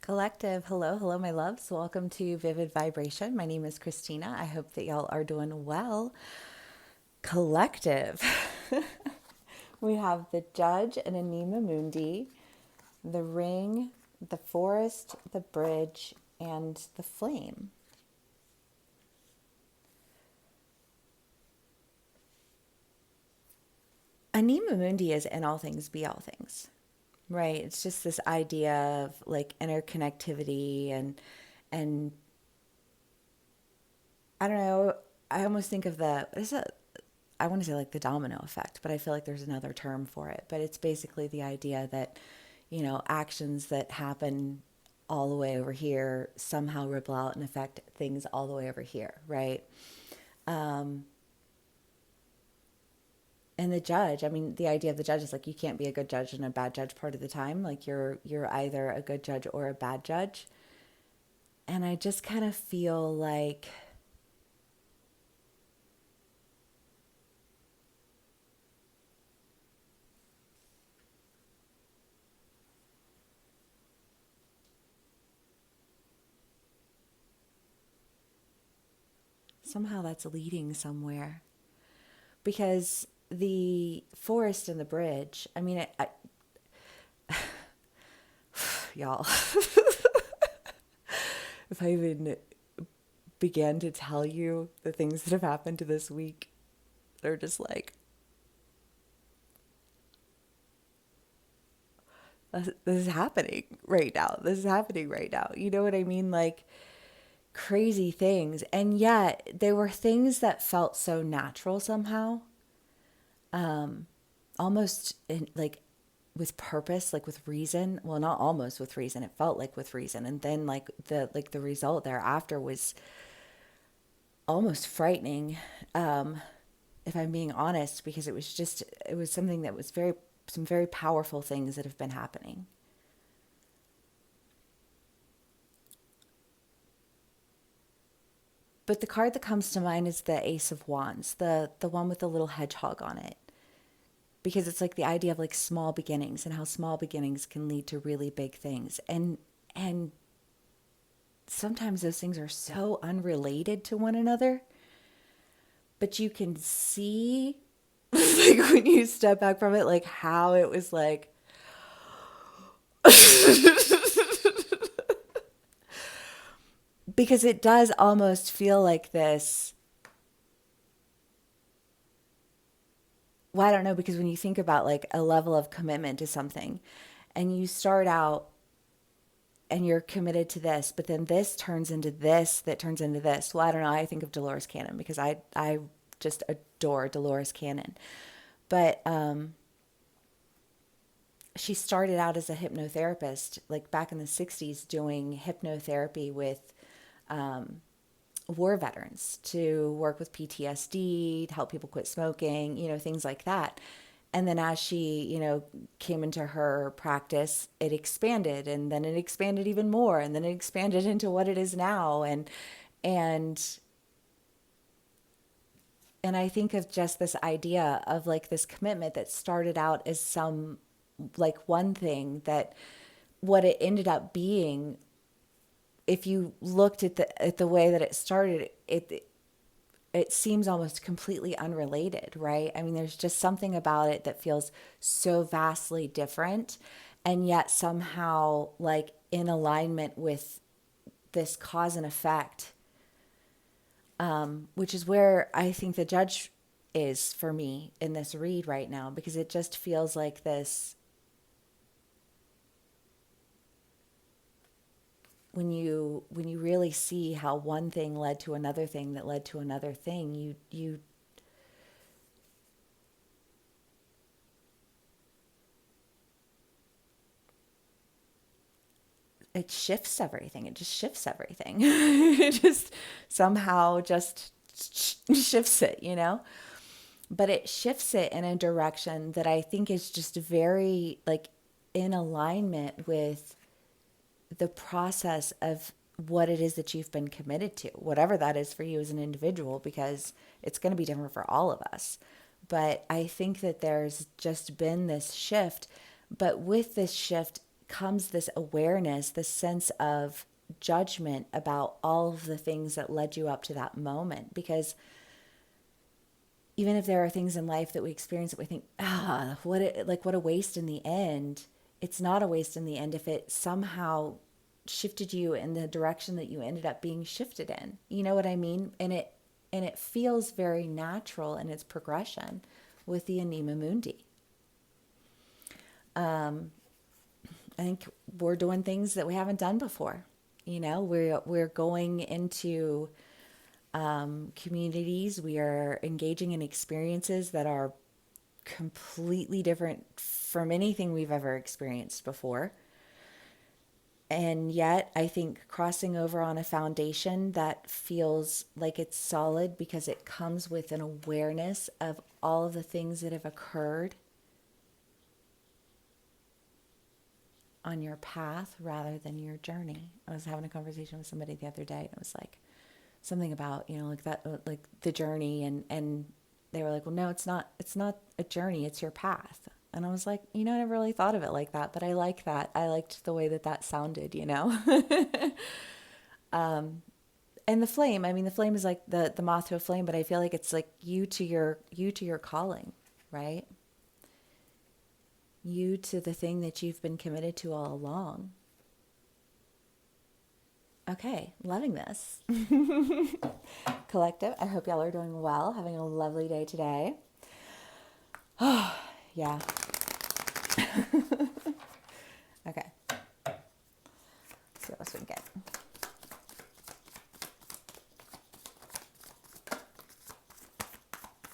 Collective. Hello, hello, my loves. Welcome to Vivid Vibration. My name is Christina. I hope that y'all are doing well. Collective. We have the Judge and Anima Mundi, the Ring, the Forest, the Bridge, and the Flame. Anima Mundi is in all things, be all things, right? It's just this idea of like interconnectivity and I don't know. I almost think of I want to say like the domino effect, but I feel like there's another term for it. But it's basically the idea that, actions that happen all the way over here somehow ripple out and affect things all the way over here, right? Um, and the judge, I mean, the idea of the judge is like you can't be a good judge and a bad judge part of the time. Like you're either a good judge or a bad judge. And I just kind of feel like somehow that's leading somewhere because the forest and the bridge, I mean, y'all, if I even began to tell you the things that have happened to this week, they're just like, this is happening right now. This is happening right now. You know what I mean? Like crazy things. And yet they were things that felt so natural somehow, almost like with purpose, like with reason. Well, not almost with reason. It felt like with reason. And then like the result thereafter was almost frightening, if I'm being honest, because it was something that was some very powerful things that have been happening. But the card that comes to mind is the Ace of Wands, the one with the little hedgehog on it. Because it's like the idea of like small beginnings and how small beginnings can lead to really big things. And sometimes those things are so unrelated to one another, but you can see like when you step back from it, like how it was like because it does almost feel like this. Well, I don't know, because when you think about like a level of commitment to something and you start out and you're committed to this, but then this turns into this, that turns into this. Well, I don't know. I think of Dolores Cannon because I just adore Dolores Cannon. But she started out as a hypnotherapist, like back in the 60s, doing hypnotherapy with war veterans to work with PTSD, to help people quit smoking, things like that. And then as she, came into her practice, it expanded and then it expanded even more and then it expanded into what it is now. And and I think of just this idea of like this commitment that started out as some like one thing that what it ended up being, if you looked at the way that it started, it seems almost completely unrelated, right? I mean, there's just something about it that feels so vastly different and yet somehow like in alignment with this cause and effect, which is where I think the judge is for me in this read right now, because it just feels like this. When you really see how one thing led to another thing that led to another thing, you it shifts everything. It just shifts everything. It just somehow just shifts it. But it shifts it in a direction that I think is just very like in alignment with the process of what it is that you've been committed to, whatever that is for you as an individual, because it's going to be different for all of us. But I think that there's just been this shift. But with this shift comes this awareness, this sense of judgment about all of the things that led you up to that moment. Because even if there are things in life that we experience that we think, what a waste in the end, it's not a waste in the end if it somehow shifted you in the direction that you ended up being shifted in. You know what I mean? And it feels very natural in its progression with the Anima Mundi. I think we're doing things that we haven't done before. You know, we're going into communities. We are engaging in experiences that are completely different from anything we've ever experienced before. And yet, I think crossing over on a foundation that feels like it's solid because it comes with an awareness of all of the things that have occurred on your path rather than your journey. I was having a conversation with somebody the other day, and it was like something about, like that, like the journey, and they were like, well, no, it's not a journey, it's your path. And I was like, I never really thought of it like that, but I like that. I liked the way that sounded, And the flame, the flame is like the moth to a flame, but I feel like it's like you to your calling, right? You to the thing that you've been committed to all along. Okay, loving this. Collective, I hope y'all are doing well, having a lovely day today. Oh, yeah. Okay. Let's see what else we can get.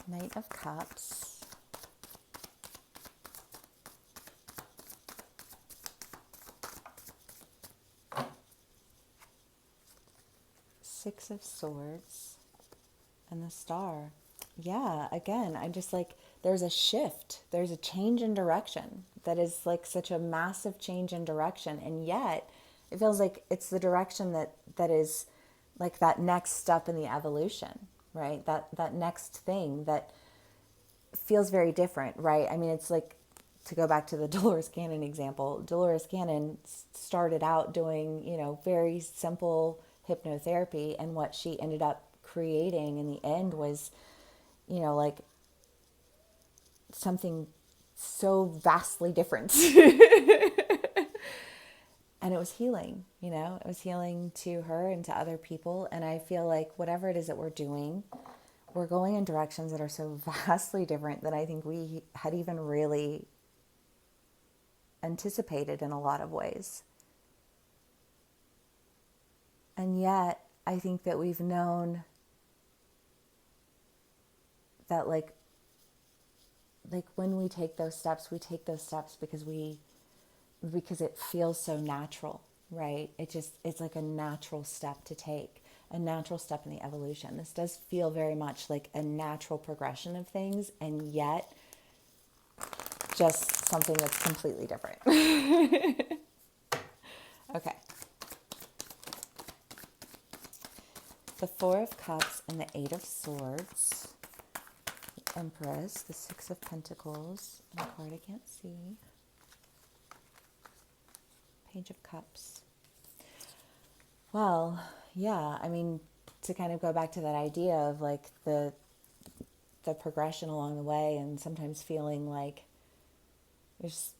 Knight of Cups. Six of Swords. And the Star. Yeah, again, I'm just like, there's a shift. There's a change in direction that is like such a massive change in direction. And yet it feels like it's the direction that is like that next step in the evolution, right? That next thing that feels very different, right? It's like, to go back to the Dolores Cannon example, Dolores Cannon started out doing, very simple hypnotherapy, and what she ended up creating in the end was, like something so vastly different. And it was healing, it was healing to her and to other people. And I feel like whatever it is that we're doing, we're going in directions that are so vastly different than I think we had even really anticipated in a lot of ways. And yet, I think that we've known that like when we take those steps because it feels so natural, right? It's like a natural step to take, a natural step in the evolution. This does feel very much like a natural progression of things, and yet just something that's completely different. Okay. The Four of Cups and the Eight of Swords. The Empress, the Six of Pentacles, and a card I can't see. Page of Cups. Well, yeah, to kind of go back to that idea of like the progression along the way, and sometimes feeling like you're just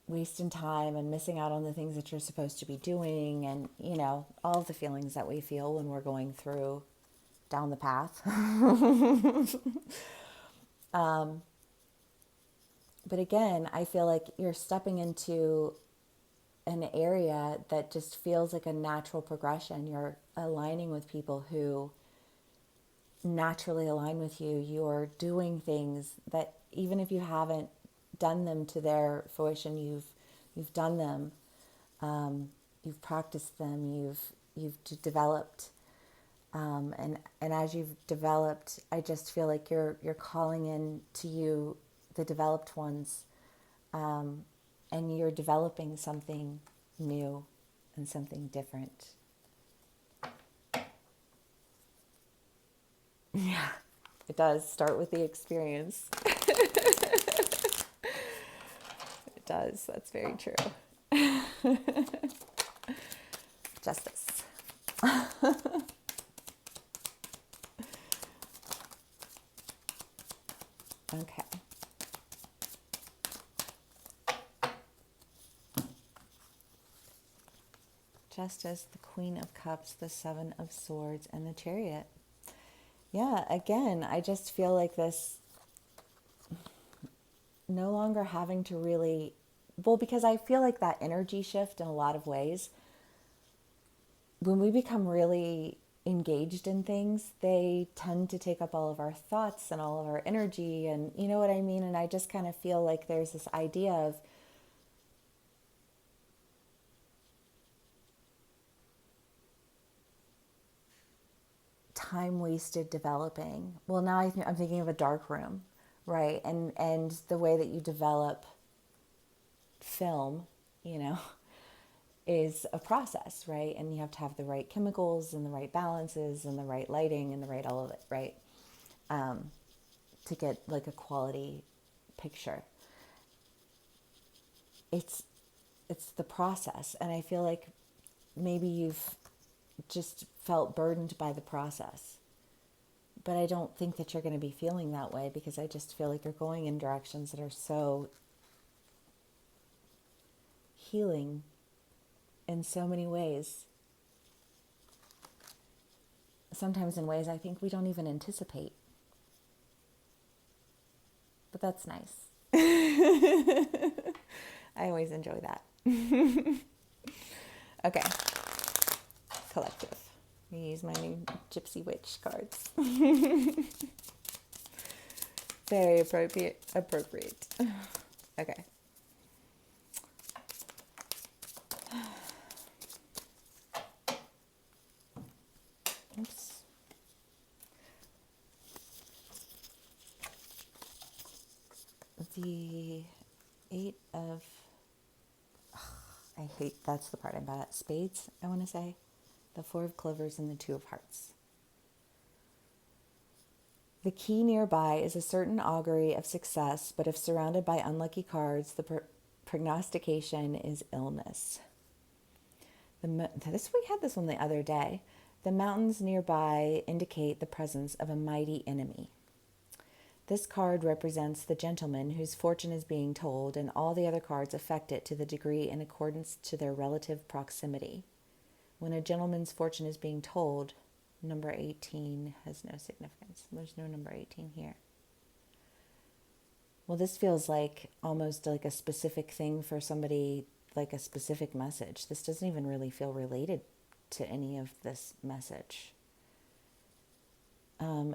wasting time and missing out on the things that you're supposed to be doing, and all of the feelings that we feel when we're going through down the path. But again, I feel like you're stepping into an area that just feels like a natural progression. You're aligning with people who naturally align with you. You're doing things that even if you haven't done them to their fruition, you've done them. You've practiced them. You've developed. And as you've developed, I just feel like you're calling in to you, the developed ones, and you're developing something new and something different. Yeah, it does start with the experience. It does. That's very true. Justice. Okay. Justice, the Queen of Cups, the Seven of Swords, and the Chariot. Yeah, again, I just feel like this no longer having to really, well, because I feel like that energy shift in a lot of ways, when we become really engaged in things, they tend to take up all of our thoughts and all of our energy, and you know what I mean? And I just kind of feel like there's this idea of time wasted developing. Well, now I'm thinking of a dark room, right? And the way that you develop film, you know, is a process, right? And you have to have the right chemicals and the right balances and the right lighting and the right all of it, right? To get like a quality picture. It's it's the process, and I feel like maybe you've just felt burdened by the process. But I don't think that you're going to be feeling that way, because I just feel like you're going in directions that are so healing in so many ways. Sometimes in ways I think we don't even anticipate. But that's nice. I always enjoy that. Okay. Collective. I use my new Gypsy Witch cards. Very appropriate. Okay. Oops. The Eight of... I hate, that's the part I'm bad at. Spades, I want to say. The Four of Clovers and the Two of Hearts. The key nearby is a certain augury of success, but if surrounded by unlucky cards, the prognostication is illness. We had this one the other day. The mountains nearby indicate the presence of a mighty enemy. This card represents the gentleman whose fortune is being told, and all the other cards affect it to the degree in accordance to their relative proximity. When a gentleman's fortune is being told, number 18 has no significance. There's no number 18 here. Well, this feels like almost like a specific thing for somebody, like a specific message. This doesn't even really feel related to any of this message.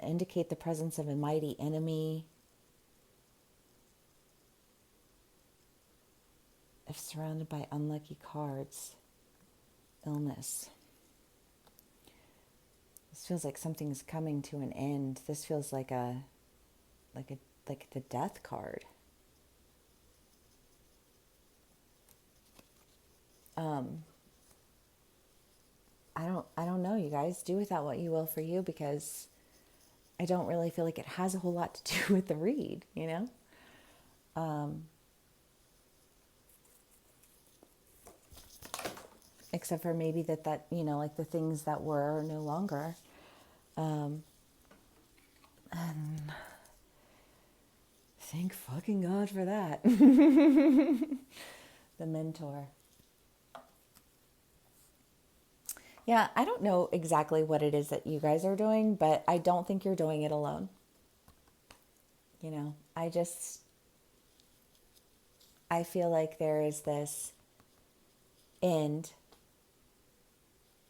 Indicate the presence of a mighty enemy. If surrounded by unlucky cards, illness. This feels like something's coming to an end. This feels like the death card. I don't know, you guys. Do with that what you will for you, because I don't really feel like it has a whole lot to do with the read, you know? Except for maybe that, you know, like the things that were are no longer. And thank fucking God for that. The Mentor. Yeah, I don't know exactly what it is that you guys are doing, but I don't think you're doing it alone. You know, I feel like there is this end,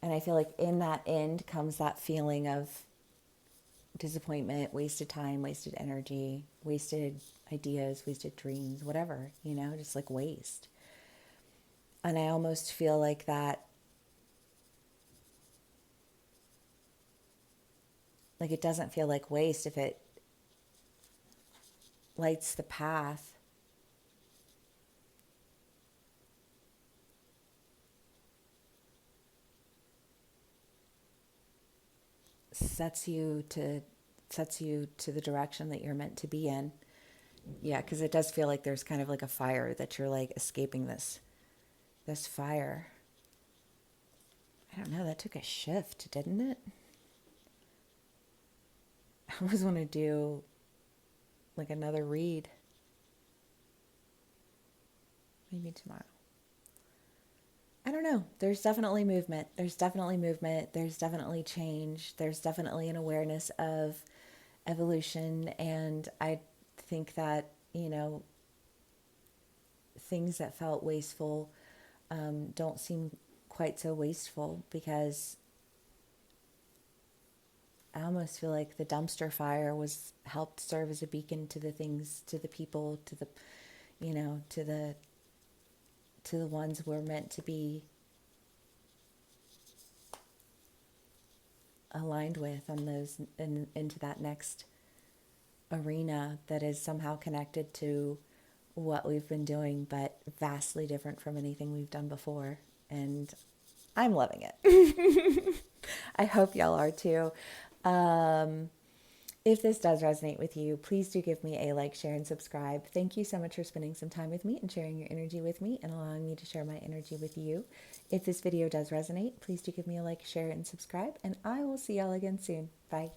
and I feel like in that end comes that feeling of disappointment, wasted time, wasted energy, wasted ideas, wasted dreams, whatever, you know, just like waste. And I almost feel like that, like it doesn't feel like waste if it lights the path sets you to the direction that you're meant to be in. Yeah, because it does feel like there's kind of like a fire that you're like escaping this this fire. I don't know, that took a shift, didn't it? I always want to do like another read. Maybe tomorrow. I don't know. There's definitely movement. There's definitely movement. There's definitely change. There's definitely an awareness of evolution. And I think that, you know, things that felt wasteful don't seem quite so wasteful, because I almost feel like the dumpster fire was helped serve as a beacon to the things, to the people, to the, you know, to the ones who are meant to be aligned with on those into that next arena that is somehow connected to what we've been doing, but vastly different from anything we've done before. And I'm loving it. I hope y'all are too. If this does resonate with you, please do give me a like, share, and subscribe. Thank you so much for spending some time with me and sharing your energy with me and allowing me to share my energy with you. If this video does resonate, please do give me a like, share, and subscribe, and I will see y'all again soon. Bye.